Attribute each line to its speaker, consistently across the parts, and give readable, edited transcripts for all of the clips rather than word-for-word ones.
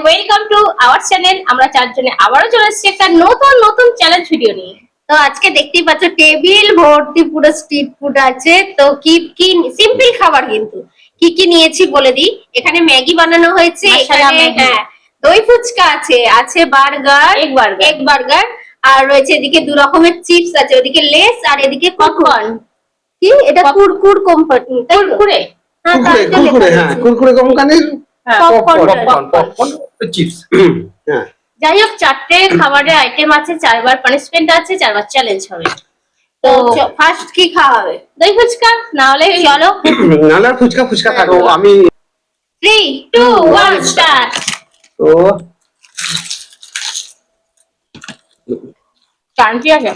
Speaker 1: Welcome to our channel. আমরা চারজনে আবারও চলে এসেছি একটা নতুন নতুন চ্যালেঞ্জ ভিডিও নিয়ে। তো আজকে দেখতেই পাচ্ছ টেবিল ভর্তি পুরো স্ট্রিট ফুড আছে। তো কি কি সিম্পল খাবার, কিন্তু কি কি নিয়েছি বলে দিই। এখানে ম্যাগি বানানো হয়েছে, এখানে হ্যাঁ দই ফুচকা আছে, আছে বার্গার, এগ বার্গার, আর রয়েছে এদিকে দু রকমের চিপস আছে, ওদিকে লেস আর এদিকে পপকর্ন। কি এটা কুরকুর কোম্পানি, কুরকুরে? হ্যাঁ কুরকুরে, হ্যাঁ কুরকুরে কোম্পানির পপকর্ন চিপস। হ্যাঁ যাই হোক, চারটে খাবারের আইটেম আছে, চারবার পানিশমেন্ট আছে, চারবার চ্যালেঞ্জ হবে। তো ফার্স্ট কি খাওয়া হবে? দই ফুচকা, না হলে চলো নালে ফুচকা ফুচকা থাকো। আমি 3 2 1 স্টার্ট। তো ক্রাঞ্চি আছে।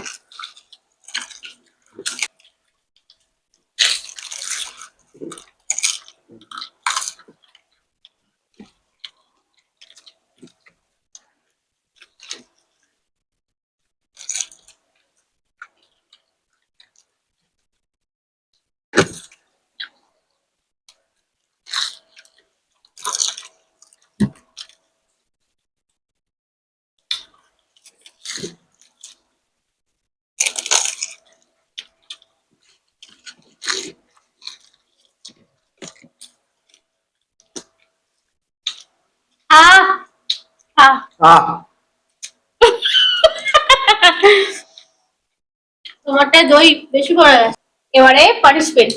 Speaker 1: তোমারটা দই বেশি পড়ে গেছে। এবারে পানিশমেন্ট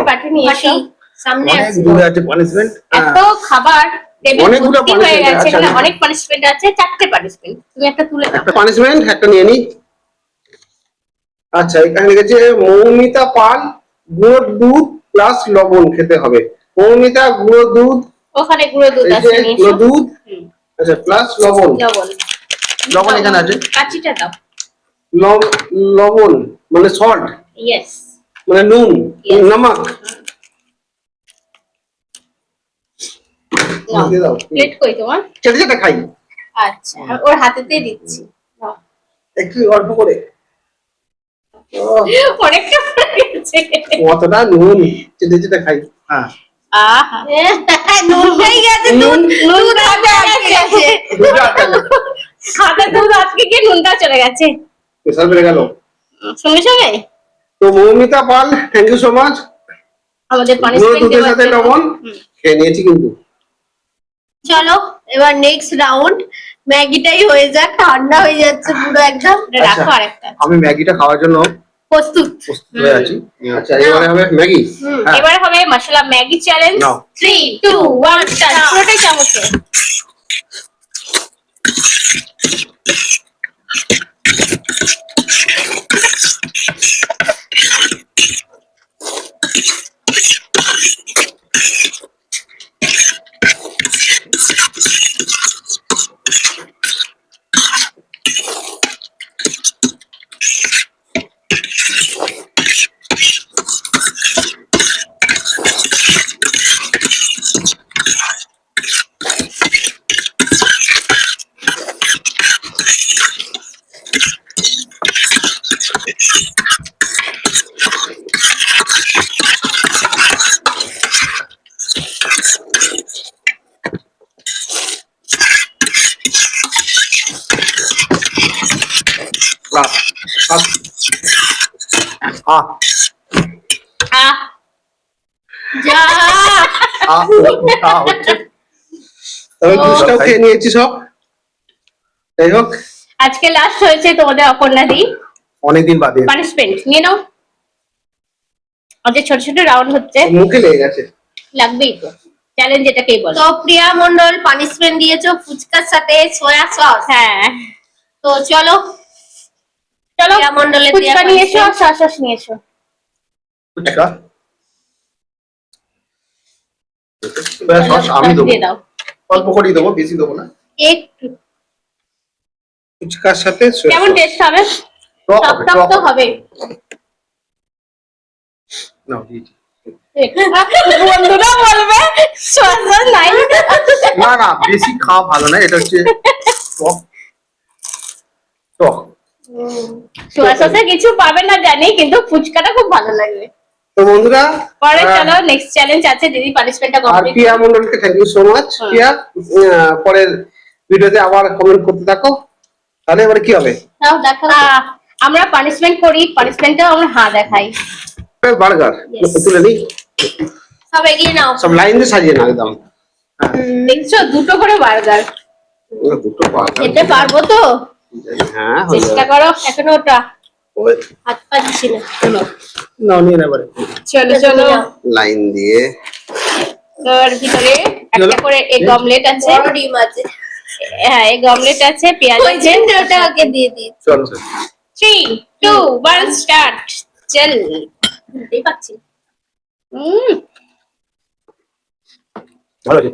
Speaker 1: পাঠিয়ে নিয়ে এসো। সামনে আছে পানিশমেন্ট। এত খাবার টেবিল ভর্তি হয়ে গেছে, এখানে অনেক পানিশমেন্ট আছে, চারটে পানিশমেন্ট। তুমি একটা তুলে দাও। একটা পানিশমেন্ট একটা নিয়ে নি। আচ্ছা, এখানে লিখেছে মৌমিতা পাল গুঁড়ো দুধ প্লাস লবণ খেতে হবে। মৌমিতা গুঁড়ো দুধ, ওখানে গুঁড়ো দুধ আছে, গুঁড়ো দুধ আচ্ছা প্লাস লবণ। লবণ এখানে আছে, কাঁচিটা দাও। লবণ মানে সল্ট, ইয়েস মানে নুন, নমক। দাও প্লেট কই তোমার? চেটে চেটে খাই। আচ্ছা, ওর হাতেতেই দিচ্ছি। একটু অল্প করে। অনেকটা পড়ে গেছে। কতটা নুন, চেটে চেটে খাই। হ্যাঁ আহা নুন হয়ে গেছে। দুধ আটকে গেছে। খাতা দুধ আটকে গিয়ে নুনটা চলে গেছে। প্রেসার বেড়ে গেল সঙ্গে সঙ্গে। তো Moumita Pal, thank you so much. আমাদের পানিশমেন্ট দেওয়ার সাথে লবণ খেয়ে নিয়েছি কিন্তু। চলো এবার নেক্সট রাউন্ড। ম্যাগিটাই হয়ে যাক, ঠান্ডা হয়ে যাচ্ছে পুরো একদম। রাখো আরেকটা। আমি ম্যাগিটা খাওয়ার জন্য প্রস্তুত হয়ে আছি। আচ্ছা এবারে হবে ম্যাগি। এবারে হবে মশলা ম্যাগি চ্যালেঞ্জ। 3 2 1 স্টার্ট। পুরোটাই চামচে। আজকে লাস্ট হয়েছে তোমাদের অপর্ণাদি, অনেকদিন বাদে পানিশমেন্ট নিয়ে নাও। আজকে ছোট ছোট রাউন্ড হচ্ছে, মুখে লেগে গেছে, লাগবেই তো। চ্যালেঞ্জ এটাকেই বলে। তো প্রিয়া মণ্ডল পানিশমেন্ট দিয়েছো ফুচকার সাথে সয়া সস। হ্যাঁ তো চলো চলো প্রিয়া মণ্ডলে ফুচকা নিয়ে এসো, সয়া সস নিয়ে এসো। ফুচকা সয়া সস আমি দেবো, অল্প করেই দেবো, বেশি দেবো না, একটু। ফুচকার সাথে কেমন টেস্ট হবে? টক টক তো হবে। নাও দিদি। বন্ধুরা বলবে সয়া সস নাই। না না বেশি খাওয়া ভালো না, এটা হচ্ছে টক টক। সয়া সসে কিছু পাবে না জানি, কিন্তু ফুচকাটা খুব ভালো লাগবে।
Speaker 2: তো বন্ধুরা
Speaker 1: পরে চলো নেক্সট চ্যালেঞ্জ আছে, দিদি পানিশমেন্টটা
Speaker 2: আর
Speaker 1: কমপ্লিট।
Speaker 2: পিয়া মন্ডলকে thank you so much. Pia পরের ভিডিওতে আবার কমেন্ট করতে থাকো। তাহলে এবারে কি হবে?
Speaker 1: তাও দেখো, আমরা পানিশমেন্ট করি, পানিশমেন্টটাও আমরা দেখাই।
Speaker 2: Burger
Speaker 1: Yes.
Speaker 2: তুলে নিই,
Speaker 1: সব এগিয়ে নাও,
Speaker 2: সব লাইন দিয়ে সাজিয়ে নাও একদম।
Speaker 1: দেখছো দুটো করে বার্গার,
Speaker 2: দুটো বার্গার
Speaker 1: খেতে পারবো তো?
Speaker 2: হ্যাঁ
Speaker 1: চেষ্টা করো, এখনো ওটা হাত পাচ্ছি না।
Speaker 2: নাও নিয়ে না এবারে
Speaker 1: চলো চলো,
Speaker 2: লাইন দিয়ে।
Speaker 1: তোর ভিতরে একটা করে এগ অমলেট আছে, ডিম আছে, হ্যাঁ এগ অমলেট আছে, পেঁয়াজ আছে, ওটা আগে দিয়ে দিই।
Speaker 2: চলো
Speaker 1: 3 2 1 স্টার্ট। চল, দেখতেই পাচ্ছি।
Speaker 2: ভালো আছে।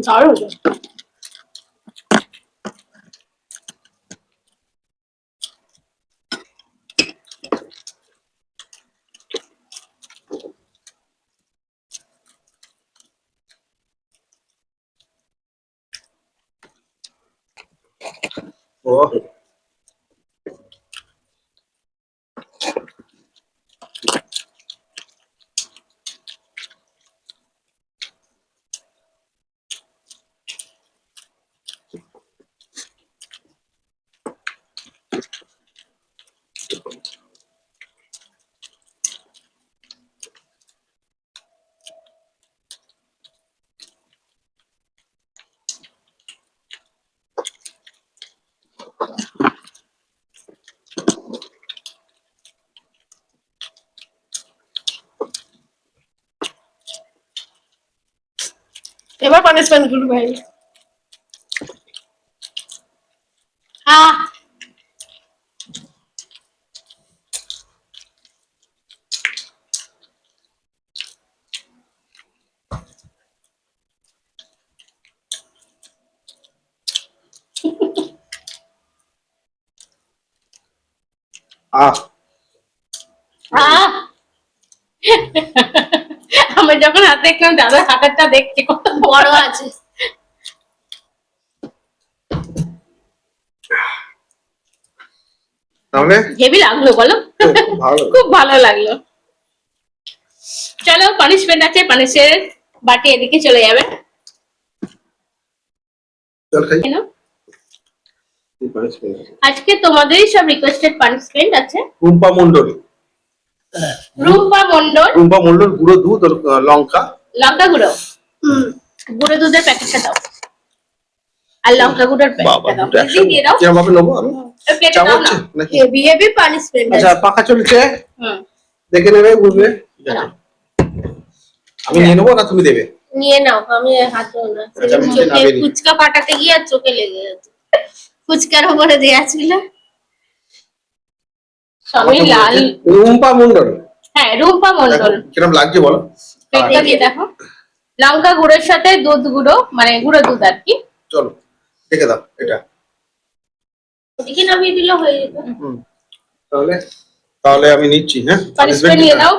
Speaker 1: দারুণ।
Speaker 2: ও
Speaker 1: এবার পানিশমেন্ট গুলো ভাই।
Speaker 2: আহ
Speaker 1: আমি যখন হাত দেখলাম, দাদার হাতেরটা দেখছি কত বড় আছে।
Speaker 2: তাহলে
Speaker 1: হেভি লাগলো বলো,
Speaker 2: ভালো
Speaker 1: খুব ভালো লাগলো। চলো পানিশমেন্ট আছে, পানিশের বাটি এদিকে চলে যাবে।
Speaker 2: চল খাই।
Speaker 1: কেন? আজকে তোমাদেরই সব রিকোয়েস্টেড পানিশমেন্ট আছে।
Speaker 2: রুম্পা মন্ডল,
Speaker 1: রুম্পা মন্ডল,
Speaker 2: রুম্পা মন্ডল গুঁড়ো দুধ আর লঙ্কা,
Speaker 1: লঙ্কা গুঁড়ো, গুঁড়ো দুধের প্যাকেটটা দাও, আর লঙ্কা গুঁড়োর প্যাকেটটা দাও, দিদি দিয়ে দাও।
Speaker 2: কিরকম ভাবে নেবো আমি?
Speaker 1: এই প্লেটে দাও
Speaker 2: চামচ
Speaker 1: না,
Speaker 2: নাকি?
Speaker 1: হেভি হেভি পানিশমেন্ট আছে।
Speaker 2: আচ্ছা পাখা চলছে, দেখে নেবে বুঝবে। আমি নিয়ে নেবো না তুমি দেবে?
Speaker 1: নিয়ে নাও, আমি হাত ধোবো না।
Speaker 2: আচ্ছা, আমি
Speaker 1: চোখে
Speaker 2: নামিয়ে নিই।
Speaker 1: ফুচকা ফাটাতে গিয়ে আর চোখে লেগে গেছে, ফুচকার উপরে দেওয়া ছিল। স্বামী লাল,
Speaker 2: রুম্পা মন্ডল,
Speaker 1: হ্যাঁ রুম্পা মন্ডল।
Speaker 2: কিরকম লাগছে বলো?
Speaker 1: প্লেটটা দিয়ে দেখো, লঙ্কা গুঁড়োর সাথে দুধ গুঁড়ো, মানে গুঁড়ো দুধ আর কি।
Speaker 2: চলো দেখে দাও এটা।
Speaker 1: ওদিকে নামিয়ে দিলে হয়ে যেত।
Speaker 2: তাহলে তাহলে আমি নিচ্ছি। হ্যাঁ
Speaker 1: পানিশমেন্ট নিয়ে নাও।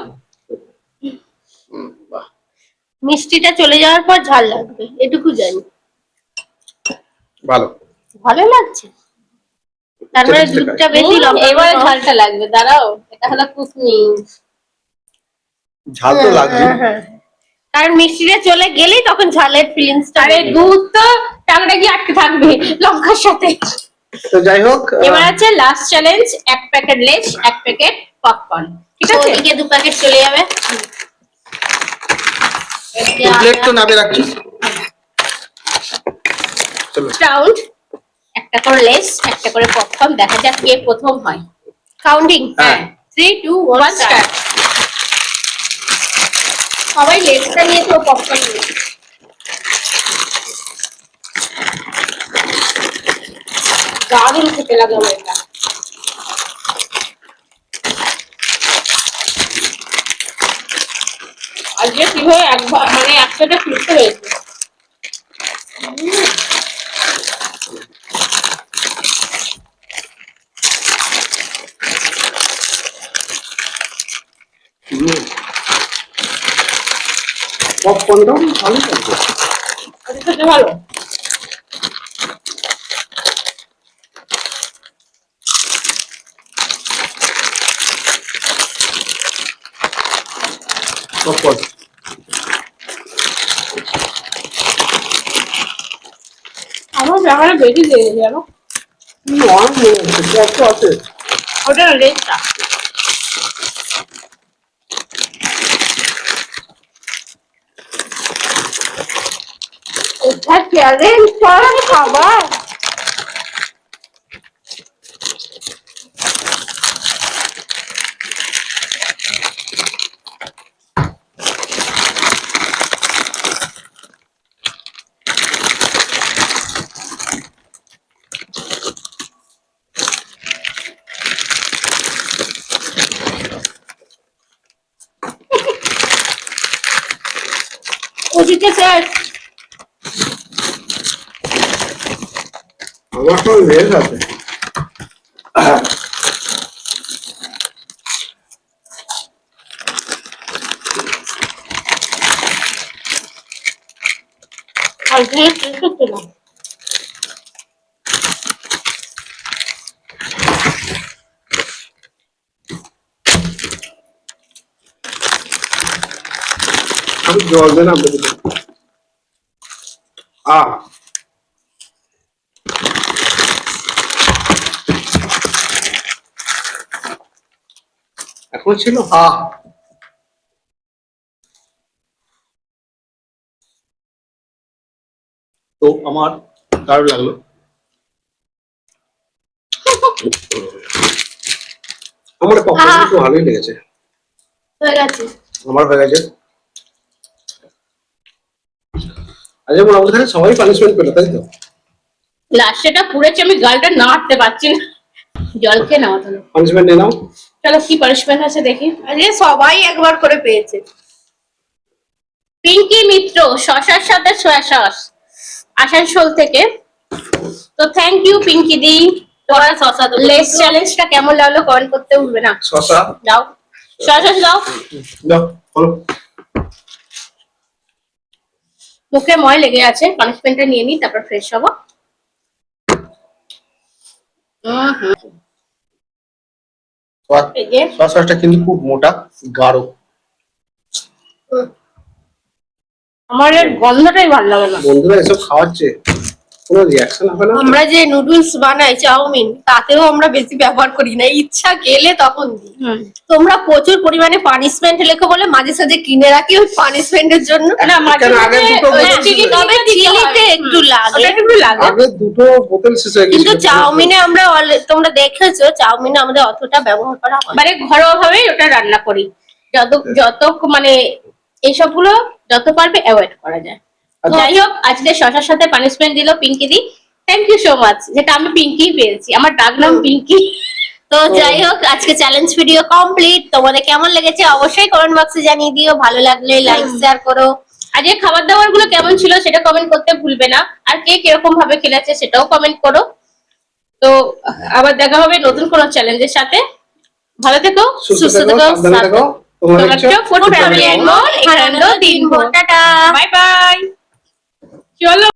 Speaker 2: বাহ,
Speaker 1: মিষ্টিটা চলে যাওয়ার পর ঝাল লাগবে, এটুকু জানি।
Speaker 2: ভালো
Speaker 1: ভালো লাগছে, তার মানে
Speaker 2: চেষ্টা
Speaker 1: দুধটা বেশি, লঙ্কা এবারে ঝালটা লাগবে। দাঁড়াও, এটা হলো কুকনি,
Speaker 2: ঝাল তো লাগবে।
Speaker 1: কারণ মিষ্টিটা চলে গেলেই তখন ঝালের ফিলিংসটা। আরে দুধ তো টাংটা কি আটকে থাকবে লঙ্কার সাথে।
Speaker 2: তো যাই হোক,
Speaker 1: এবার আছে লাস্ট চ্যালেঞ্জ, এক প্যাকেট লেস, এক প্যাকেট পপকর্ন, ঠিক আছে? ওদিকে 2 প্যাকেট চলে যাবে।
Speaker 2: প্লেট তো নামে রাখছি। চলো
Speaker 1: রাউন্ড, একটা করে লেস, একটা করে পপকর্ন, দেখা যাক কে প্রথম হয়। কাউন্টিং,
Speaker 2: হ্যাঁ
Speaker 1: 3 2 1 স্টার্ট। সবাই লেসটা নিয়ে তো পপকর্ন নিয়ে। দারুণ খেতে লাগলো আমার এটা। আজকে কিভাবে একবার মানে একসাথে ফিরতে হয়েছে।
Speaker 2: পপকর্নটাও ভালো লাগছে।
Speaker 1: এটা খেতে ভালো।
Speaker 2: পপকর্ন
Speaker 1: আমার ব্যাপারে বেশি দিয়ে দিবি জানো,
Speaker 2: অনেক মনে হচ্ছে আছে।
Speaker 1: ওটা লেটটা। এটা চ্যালেঞ্জ করা খাবার। ওদিকে স্যার
Speaker 2: আমার তো লেস আছে।
Speaker 1: আজকে শেষ হচ্ছে না।
Speaker 2: আমি জল দেন আপনাদের এখন ছিল তো আমার দারুণ লাগলো। আমার পপকর্ন একটু ভালোই লেগেছে।
Speaker 1: হয়ে গেছে।
Speaker 2: আমার হয়ে গেছে। আজকে মোটামুটি তাহলে সবাই পানিশমেন্ট পেলো, তাই তো?
Speaker 1: লাস্টেটা পুড়েছে, আমি গালটা নাড়তে পারছি না। জল খেয়ে নাও তাহলে।
Speaker 2: পানিশমেন্ট নিয়ে নাও।
Speaker 1: চলো কি পানিশমেন্ট আছে দেখি। আজকে সবাই একবার করে পেয়েছে। পিঙ্কি মিত্র শশার সাথে সয়া সস, আসানসোল থেকে। তো থ্যাংক ইউ পিঙ্কি দি। তোমার শশা লেস চ্যালেঞ্জটা কেমন লাগলো কমেন্ট করতে ভুলবে না।
Speaker 2: শশা
Speaker 1: দাও, সস দাও।
Speaker 2: দাও বলো।
Speaker 1: মুখে ময় লেগে আছে, পানিশমেন্টটা নিয়ে নি, তারপর ফ্রেশ হবো। এই যে
Speaker 2: সসটা কিন্তু খুব মোটা গাঢ়।
Speaker 1: আমার এর গন্ধটাই ভালো লাগে না।
Speaker 2: বন্ধুরা এসব খাওয়াচ্ছে, কোনো রিয়াকশন হবে না?
Speaker 3: আমরা যে নুডলস বানাই চাউমিন, তাতেও আমরা বেশি ব্যবহার করি না, ইচ্ছা গেলে তখন দিই। তোমরা প্রচুর পরিমাণে পানিশমেন্ট লেখো বলে মাঝে সাঝে কিনে রাখি ওই পানিশমেন্টের জন্য।
Speaker 1: না মাঝে
Speaker 2: কেন আগে
Speaker 1: মাঝে
Speaker 2: দুটো
Speaker 1: ওই
Speaker 2: বোতল
Speaker 1: চিলি
Speaker 2: ছিল?
Speaker 1: তবে
Speaker 3: চিলিতে একটু লাগে।
Speaker 1: ওটা একটু লাগে।
Speaker 2: আগে দুটো বোতল শেষ হয়ে গেছিল।
Speaker 3: কিন্তু চাউমিনে আমরা তোমরা দেখেছো চাউমিনে আমাদের অতটা ব্যবহার করা হয় না।
Speaker 1: মানে ঘরোয়া ভাবে ওটা রান্না করি, যত যত মানে এইসবগুলো যত পারবে অ্যাভয়েড করা যায়।
Speaker 2: আচ্ছা।
Speaker 1: যাই হোক, আজকে শশার সাথে পানিশমেন্ট দিল পিঙ্কি দি। থ্যাংক ইউ সো মাচ, যেটা আমি পিঙ্কি পেয়েছি, আমার ডাক নাম পিঙ্কি।
Speaker 3: তো যাই হোক, আজকে চ্যালেঞ্জ ভিডিও কমপ্লিট। তোমাদের কেমন লেগেছে অবশ্যই কমেন্ট বক্সে জানিয়ে দিও। ভালো লাগলে লাইক শেয়ার করো।
Speaker 1: আজকে খাবার দাবার গুলো কেমন ছিল সেটা কমেন্ট করতে ভুলবে না, আর কে কিরকম ভাবে খেলেছে সেটাও কমেন্ট করো। তো আবার দেখা হবে নতুন কোনো চ্যালেঞ্জের সাথে। ভালো থেকো,
Speaker 2: সুস্থ থেকো, সাবধানে থেকো। তোমরা দেখছো
Speaker 1: ফুড ফ্যামিলি এন্ড মোর, এখানে দিন ভোর।
Speaker 3: টাটা।
Speaker 1: Bye bye. চলো।